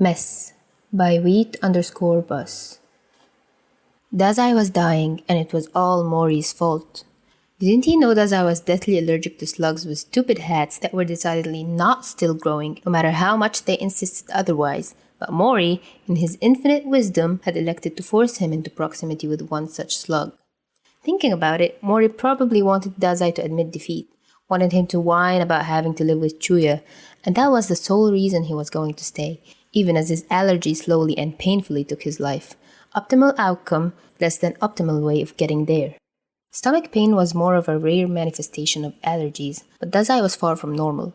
Mess by wheat_bus. Dazai was dying, and it was all Mori's fault. Didn't he know Dazai was deathly allergic to slugs with stupid hats that were decidedly not still growing, no matter how much they insisted otherwise? But Mori, in his infinite wisdom, had elected to force him into proximity with one such slug. Thinking about it, Mori probably wanted Dazai to admit defeat, wanted him to whine about having to live with Chuya, and that was the sole reason he was going to stay, even as his allergy slowly and painfully took his life. Optimal outcome, less than optimal way of getting there. Stomach pain was more of a rare manifestation of allergies, but Dazai was far from normal.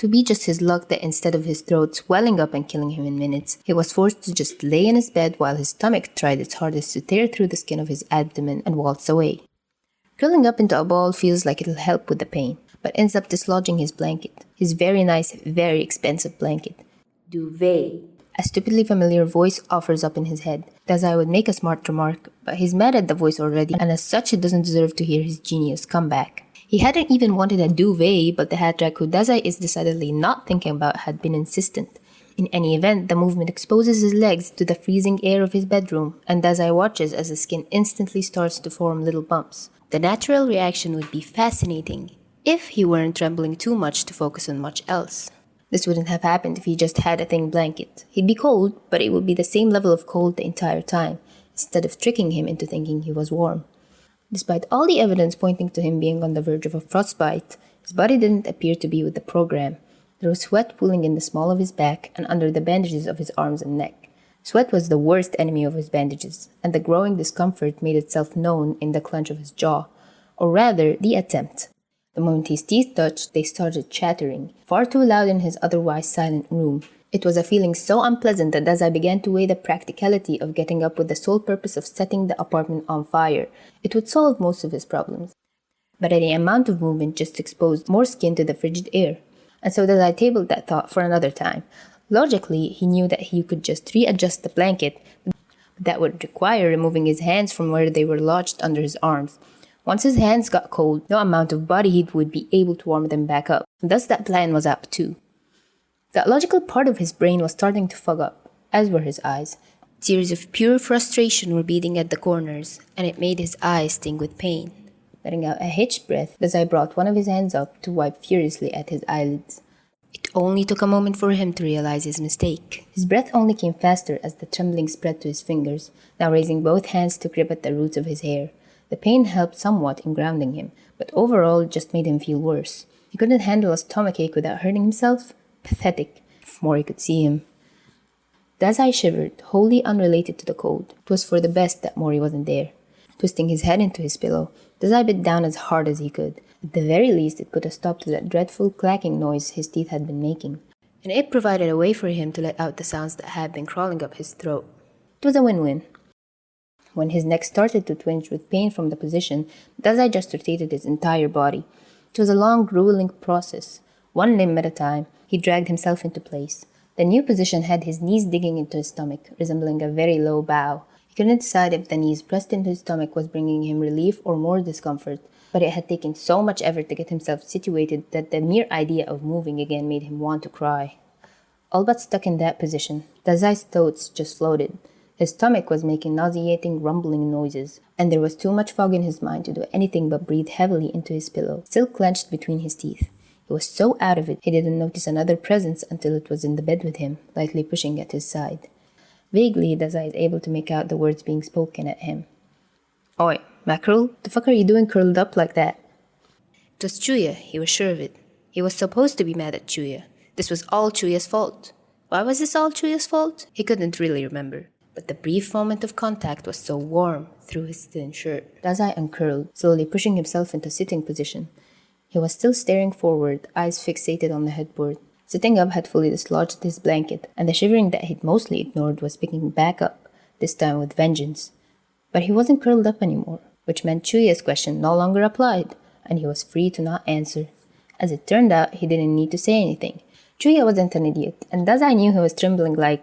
To be just his luck that instead of his throat swelling up and killing him in minutes, he was forced to just lay in his bed while his stomach tried its hardest to tear through the skin of his abdomen and waltz away. Curling up into a ball feels like it'll help with the pain, but ends up dislodging his blanket, his very nice, very expensive blanket. Duvet. A stupidly familiar voice offers up in his head. Dazai would make a smart remark, but he's mad at the voice already, and as such he doesn't deserve to hear his genius come back. He hadn't even wanted a duvet, but the hat rack who Dazai is decidedly not thinking about had been insistent. In any event, the movement exposes his legs to the freezing air of his bedroom, and Dazai watches as the skin instantly starts to form little bumps. The natural reaction would be fascinating, if he weren't trembling too much to focus on much else. This wouldn't have happened if he just had a thin blanket. He'd be cold, but it would be the same level of cold the entire time, instead of tricking him into thinking he was warm. Despite all the evidence pointing to him being on the verge of a frostbite, his body didn't appear to be with the program. There was sweat pooling in the small of his back and under the bandages of his arms and neck. Sweat was the worst enemy of his bandages, and the growing discomfort made itself known in the clench of his jaw, or rather, the attempt. The moment his teeth touched, they started chattering, far too loud in his otherwise silent room. It was a feeling so unpleasant that Dazai began to weigh the practicality of getting up with the sole purpose of setting the apartment on fire. It would solve most of his problems. But any amount of movement just exposed more skin to the frigid air. And so Dazai tabled that thought for another time. Logically, he knew that he could just readjust the blanket, but that would require removing his hands from where they were lodged under his arms. Once his hands got cold, no amount of body heat would be able to warm them back up. Thus that plan was apt too. The logical part of his brain was starting to fog up, as were his eyes. Tears of pure frustration were beating at the corners, and it made his eyes sting with pain. Letting out a hitched breath, Dazai brought one of his hands up to wipe furiously at his eyelids. It only took a moment for him to realize his mistake. His breath only came faster as the trembling spread to his fingers, now raising both hands to grip at the roots of his hair. The pain helped somewhat in grounding him, but overall it just made him feel worse. He couldn't handle a stomachache without hurting himself? Pathetic, if Mori could see him. Dazai shivered, wholly unrelated to the cold. It was for the best that Mori wasn't there. Twisting his head into his pillow, Dazai bit down as hard as he could. At the very least, it put a stop to that dreadful clacking noise his teeth had been making, and it provided a way for him to let out the sounds that had been crawling up his throat. It was a win-win. When his neck started to twinge with pain from the position, Dazai just rotated his entire body. It was a long, grueling process. One limb at a time, he dragged himself into place. The new position had his knees digging into his stomach, resembling a very low bow. He couldn't decide if the knees pressed into his stomach was bringing him relief or more discomfort, but it had taken so much effort to get himself situated that the mere idea of moving again made him want to cry. All but stuck in that position, Dazai's thoughts just floated. His stomach was making nauseating, rumbling noises, and there was too much fog in his mind to do anything but breathe heavily into his pillow, still clenched between his teeth. He was so out of it, he didn't notice another presence until it was in the bed with him, lightly pushing at his side. Vaguely, Dazai is able to make out the words being spoken at him. "Oi, Mackerel, the fuck are you doing curled up like that?" It was Chuya, he was sure of it. He was supposed to be mad at Chuya. This was all Chuya's fault. Why was this all Chuya's fault? He couldn't really remember. But the brief moment of contact was so warm through his thin shirt. Dazai uncurled, slowly pushing himself into sitting position. He was still staring forward, eyes fixated on the headboard. Sitting up had fully dislodged his blanket, and the shivering that he'd mostly ignored was picking back up, this time with vengeance. But he wasn't curled up anymore, which meant Chuya's question no longer applied, and he was free to not answer. As it turned out, he didn't need to say anything. Chuya wasn't an idiot, and Dazai knew he was trembling like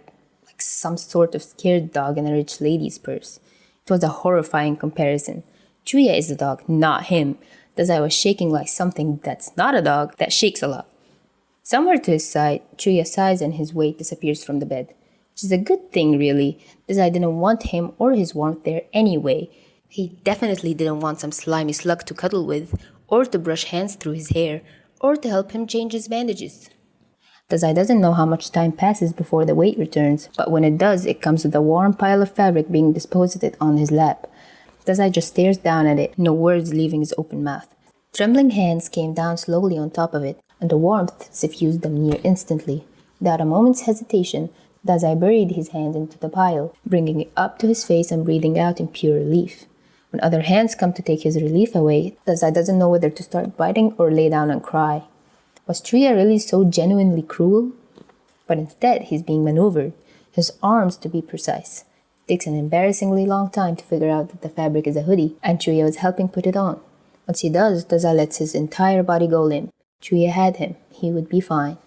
some sort of scared dog in a rich lady's purse. It was a horrifying comparison. Chuya is the dog, not him. Dazai was shaking like something that's not a dog that shakes a lot. Somewhere to his side, Chuya sighs and his weight disappears from the bed. Which is a good thing, really, as I didn't want him or his warmth there anyway. He definitely didn't want some slimy slug to cuddle with, or to brush hands through his hair, or to help him change his bandages. Dazai doesn't know how much time passes before the weight returns, but when it does, it comes with a warm pile of fabric being deposited on his lap. Dazai just stares down at it, no words leaving his open mouth. Trembling hands came down slowly on top of it, and the warmth suffused them near instantly. Without a moment's hesitation, Dazai buried his hand into the pile, bringing it up to his face and breathing out in pure relief. When other hands come to take his relief away, Dazai doesn't know whether to start biting or lay down and cry. Was Chuya really so genuinely cruel? But instead, he's being maneuvered, his arms to be precise. It takes an embarrassingly long time to figure out that the fabric is a hoodie, and Chuya was helping put it on. Once he does, Dazai lets his entire body go limp. Chuya had him. He would be fine.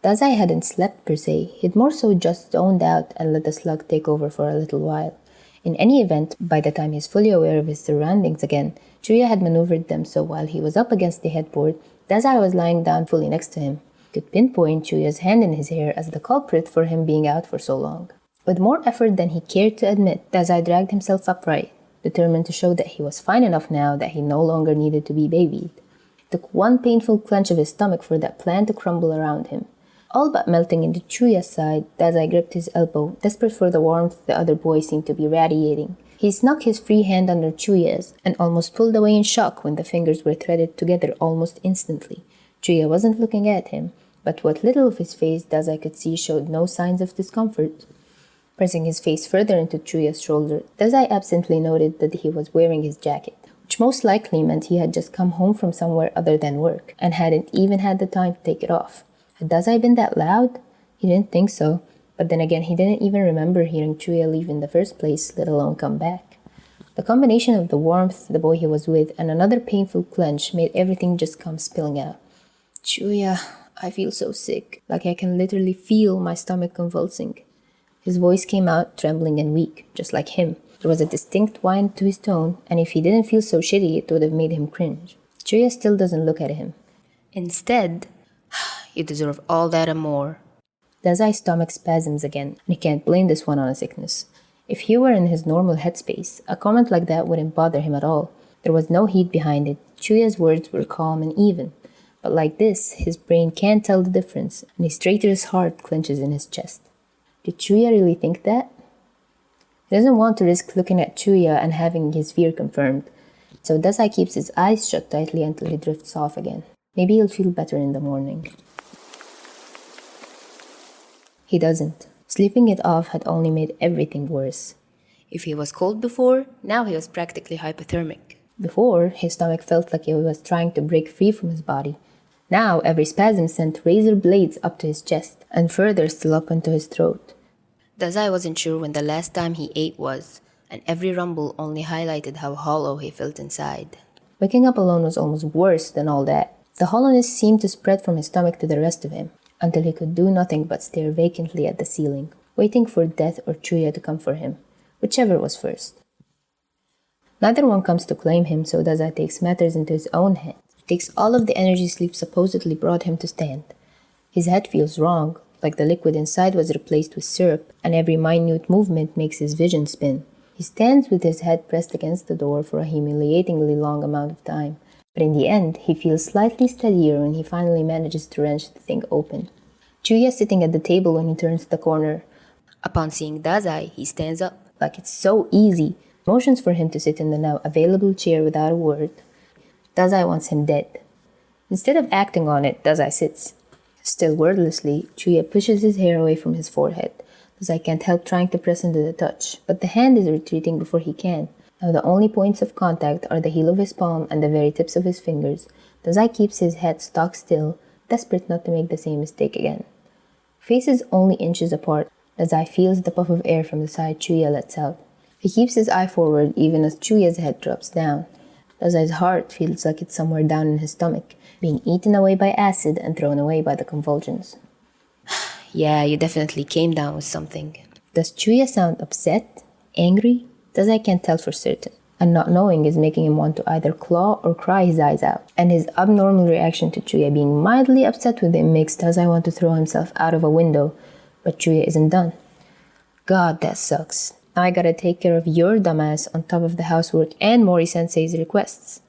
Dazai hadn't slept per se. He'd more so just zoned out and let the slug take over for a little while. In any event, by the time he's fully aware of his surroundings again, Chuya had maneuvered them so while he was up against the headboard, Dazai was lying down fully next to him. He could pinpoint Chuya's hand in his hair as the culprit for him being out for so long. With more effort than he cared to admit, Dazai dragged himself upright, determined to show that he was fine enough now that he no longer needed to be babied. It took one painful clench of his stomach for that plan to crumble around him. All but melting into Chuya's side, Dazai gripped his elbow, desperate for the warmth the other boy seemed to be radiating. He snuck his free hand under Chuya's and almost pulled away in shock when the fingers were threaded together almost instantly. Chuya wasn't looking at him, but what little of his face Dazai could see showed no signs of discomfort. Pressing his face further into Chuya's shoulder, Dazai absently noted that he was wearing his jacket, which most likely meant he had just come home from somewhere other than work, and hadn't even had the time to take it off. Had Dazai been that loud? He didn't think so, but then again he didn't even remember hearing Chuya leave in the first place, let alone come back. The combination of the warmth, the boy he was with, and another painful clench made everything just come spilling out. Chuya, I feel so sick, like I can literally feel my stomach convulsing. His voice came out trembling and weak, just like him. There was a distinct whine to his tone, and if he didn't feel so shitty, it would have made him cringe. Chuya still doesn't look at him. Instead, you deserve all that and more. Dazai's stomach spasms again, and he can't blame this one on a sickness. If he were in his normal headspace, a comment like that wouldn't bother him at all. There was no heat behind it. Chuya's words were calm and even. But like this, his brain can't tell the difference, and his traitorous heart clenches in his chest. Did Chuya really think that? He doesn't want to risk looking at Chuya and having his fear confirmed, so Dazai keeps his eyes shut tightly until he drifts off again. Maybe he'll feel better in the morning. He doesn't. Sleeping it off had only made everything worse. If he was cold before, now he was practically hypothermic. Before, his stomach felt like he was trying to break free from his body. Now, every spasm sent razor blades up to his chest, and further still up into his throat. Dazai wasn't sure when the last time he ate was, and every rumble only highlighted how hollow he felt inside. Waking up alone was almost worse than all that. The hollowness seemed to spread from his stomach to the rest of him, until he could do nothing but stare vacantly at the ceiling, waiting for death or Chuya to come for him, whichever was first. Neither one comes to claim him, so Dazai takes matters into his own hands. He takes all of the energy sleep supposedly brought him to stand. His head feels wrong, like the liquid inside was replaced with syrup, and every minute movement makes his vision spin. He stands with his head pressed against the door for a humiliatingly long amount of time. But in the end, he feels slightly steadier when he finally manages to wrench the thing open. Chuya is sitting at the table when he turns the corner. Upon seeing Dazai, he stands up, like it's so easy. Motions for him to sit in the now available chair without a word. Dazai wants him dead. Instead of acting on it, Dazai sits. Still wordlessly, Chuya pushes his hair away from his forehead. Dazai can't help trying to press into the touch, but the hand is retreating before he can. Now the only points of contact are the heel of his palm and the very tips of his fingers. Dazai keeps his head stock still, desperate not to make the same mistake again. Faces only inches apart, Dazai feels the puff of air from the side Chuya lets out. He keeps his eye forward even as Chuya's head drops down. Dazai's heart feels like it's somewhere down in his stomach, being eaten away by acid and thrown away by the convulsions. Yeah, you definitely came down with something. Does Chuya sound upset? Angry? Dazai can't tell for certain. and not knowing is making him want to either claw or cry his eyes out. And his abnormal reaction to Chuya being mildly upset with him makes Dazai want to throw himself out of a window, but Chuya isn't done. God, that sucks. Now I gotta take care of your dumbass on top of the housework and Mori-sensei's requests.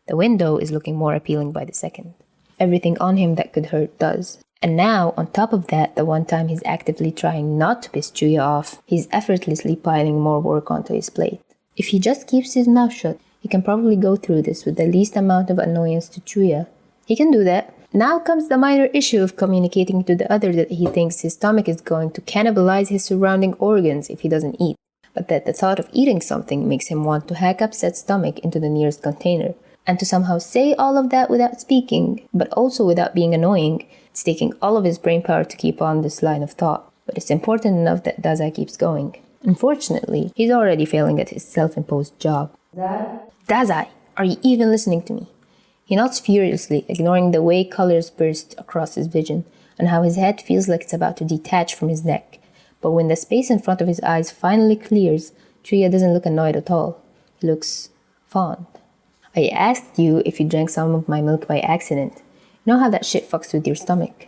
The window is looking more appealing by the second. Everything on him that could hurt does. And now, on top of that, the one time he's actively trying not to piss Chuya off, he's effortlessly piling more work onto his plate. If he just keeps his mouth shut, he can probably go through this with the least amount of annoyance to Chuya. He can do that. Now comes the minor issue of communicating to the other that he thinks his stomach is going to cannibalize his surrounding organs if he doesn't eat, but that the thought of eating something makes him want to hack up said stomach into the nearest container. And to somehow say all of that without speaking, but also without being annoying, it's taking all of his brain power to keep on this line of thought. But it's important enough that Dazai keeps going. Unfortunately, he's already failing at his self-imposed job. Dazai, are you even listening to me? He nods furiously, ignoring the way colors burst across his vision, and how his head feels like it's about to detach from his neck. But when the space in front of his eyes finally clears, Chuya doesn't look annoyed at all. He looks fond. I asked you if you drank some of my milk by accident. You know how that shit fucks with your stomach?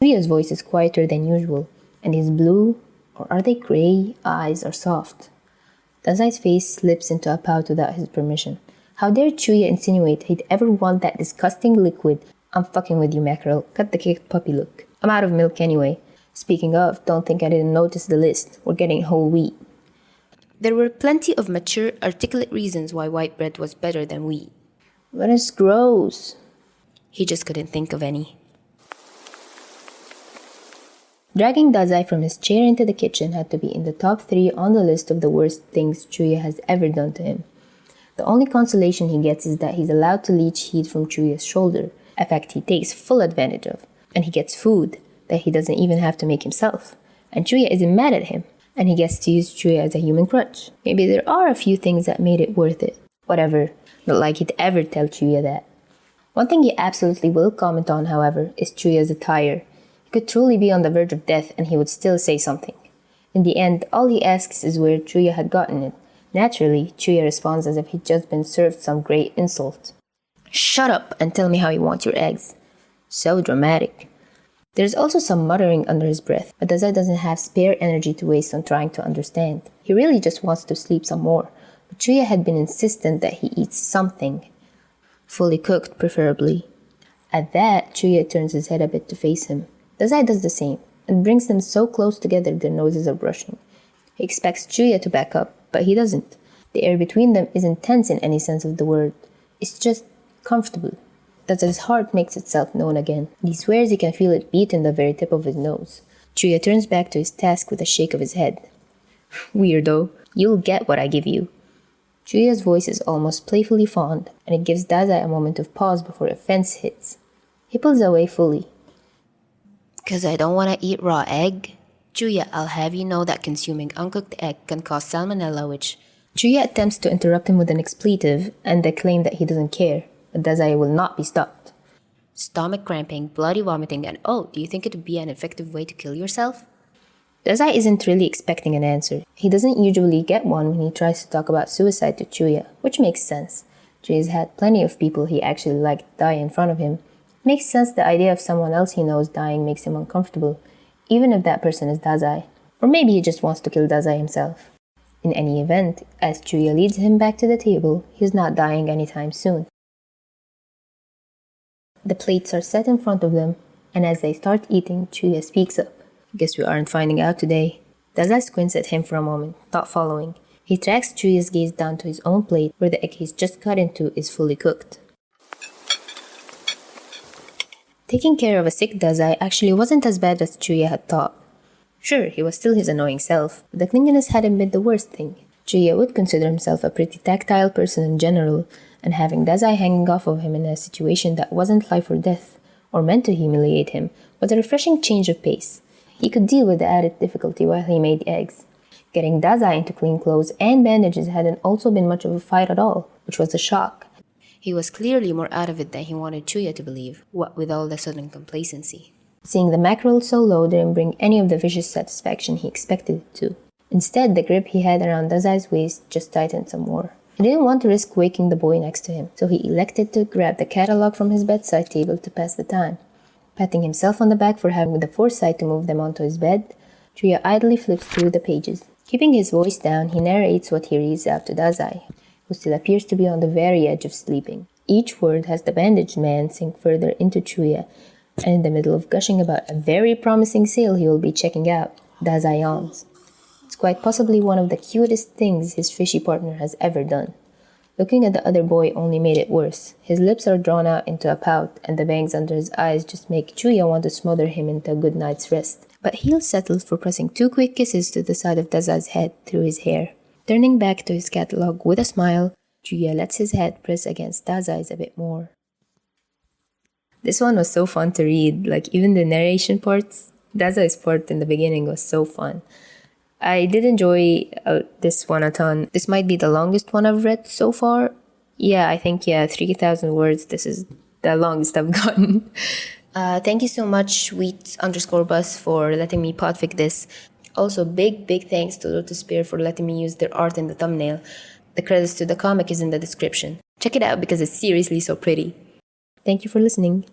Chuya's voice is quieter than usual, and his blue, or are they grey, eyes are soft. Dazai's face slips into a pout without his permission. How dare Chuya insinuate he'd ever want that disgusting liquid? I'm fucking with you, Mackerel. Cut the kicked puppy look. I'm out of milk anyway. Speaking of, don't think I didn't notice the list. We're getting whole wheat. There were plenty of mature, articulate reasons why white bread was better than wheat. But it's gross. He just couldn't think of any. Dragging Dazai from his chair into the kitchen had to be in the top 3 on the list of the worst things Chuya has ever done to him. The only consolation he gets is that he's allowed to leech heat from Chuya's shoulder, a fact he takes full advantage of. And he gets food that he doesn't even have to make himself. And Chuya isn't mad at him. And he gets to use Chuya as a human crutch. Maybe there are a few things that made it worth it. Whatever. Not like he'd ever tell Chuya that. One thing he absolutely will comment on, however, is Chuya's attire. He could truly be on the verge of death and he would still say something. In the end, all he asks is where Chuya had gotten it. Naturally, Chuya responds as if he'd just been served some great insult. Shut up and tell me how you want your eggs. So dramatic. There's also some muttering under his breath, but Dazai doesn't have spare energy to waste on trying to understand. He really just wants to sleep some more, but Chuya had been insistent that he eats something. Fully cooked, preferably. At that, Chuya turns his head a bit to face him. Dazai does the same, and brings them so close together their noses are brushing. He expects Chuya to back up, but he doesn't. The air between them isn't tense in any sense of the word. It's just comfortable. Dazai's heart makes itself known again. He swears he can feel it beat in the very tip of his nose. Chuya turns back to his task with a shake of his head. Weirdo, you'll get what I give you. Chuya's voice is almost playfully fond, and it gives Dazai a moment of pause before offense hits. He pulls away fully. 'Cause I don't want to eat raw egg? Chuya, I'll have you know that consuming uncooked egg can cause salmonella, which... Chuya attempts to interrupt him with an expletive and the claim that he doesn't care, but Dazai will not be stopped. Stomach cramping, bloody vomiting, and oh, do you think it would be an effective way to kill yourself? Dazai isn't really expecting an answer. He doesn't usually get one when he tries to talk about suicide to Chuya, which makes sense. Chuya's had plenty of people he actually liked die in front of him. It makes sense the idea of someone else he knows dying makes him uncomfortable, even if that person is Dazai. Or maybe he just wants to kill Dazai himself. In any event, as Chuya leads him back to the table, he's not dying anytime soon. The plates are set in front of them, and as they start eating, Chuya speaks up. Guess we aren't finding out today. Dazai squints at him for a moment, not following. He tracks Chuya's gaze down to his own plate, where the egg he's just cut into is fully cooked. Taking care of a sick Dazai actually wasn't as bad as Chuya had thought. Sure, he was still his annoying self, but the clinginess hadn't been the worst thing. Chuya would consider himself a pretty tactile person in general, and having Dazai hanging off of him in a situation that wasn't life or death, or meant to humiliate him, was a refreshing change of pace. He could deal with the added difficulty while he made eggs. Getting Dazai into clean clothes and bandages hadn't also been much of a fight at all, which was a shock. He was clearly more out of it than he wanted Chuya to believe, what with all the sudden complacency. Seeing the mackerel so low didn't bring any of the vicious satisfaction he expected it to. Instead, the grip he had around Dazai's waist just tightened some more. He didn't want to risk waking the boy next to him, so he elected to grab the catalog from his bedside table to pass the time. Patting himself on the back for having the foresight to move them onto his bed, Chuya idly flips through the pages. Keeping his voice down, he narrates what he reads out to Dazai, who still appears to be on the very edge of sleeping. Each word has the bandaged man sink further into Chuya, and in the middle of gushing about a very promising sale he will be checking out, Dazai yawns. It's quite possibly one of the cutest things his fishy partner has ever done. Looking at the other boy only made it worse. His lips are drawn out into a pout, and the bangs under his eyes just make Chuya want to smother him into a good night's rest. But he'll settle for pressing 2 quick kisses to the side of Dazai's head through his hair. Turning back to his catalog with a smile, Chuya lets his head press against Dazai's a bit more. This one was so fun to read, like even the narration parts. Dazai's part in the beginning was so fun. I did enjoy this one a ton. This might be the longest one I've read so far. Yeah, I think, 3,000 words. This is the longest I've gotten. Thank you so much, Wheat_bus, for letting me podfic this. Also, big thanks to lotus-pear for letting me use their art in the thumbnail. The credits to the comic is in the description. Check it out because it's seriously so pretty. Thank you for listening.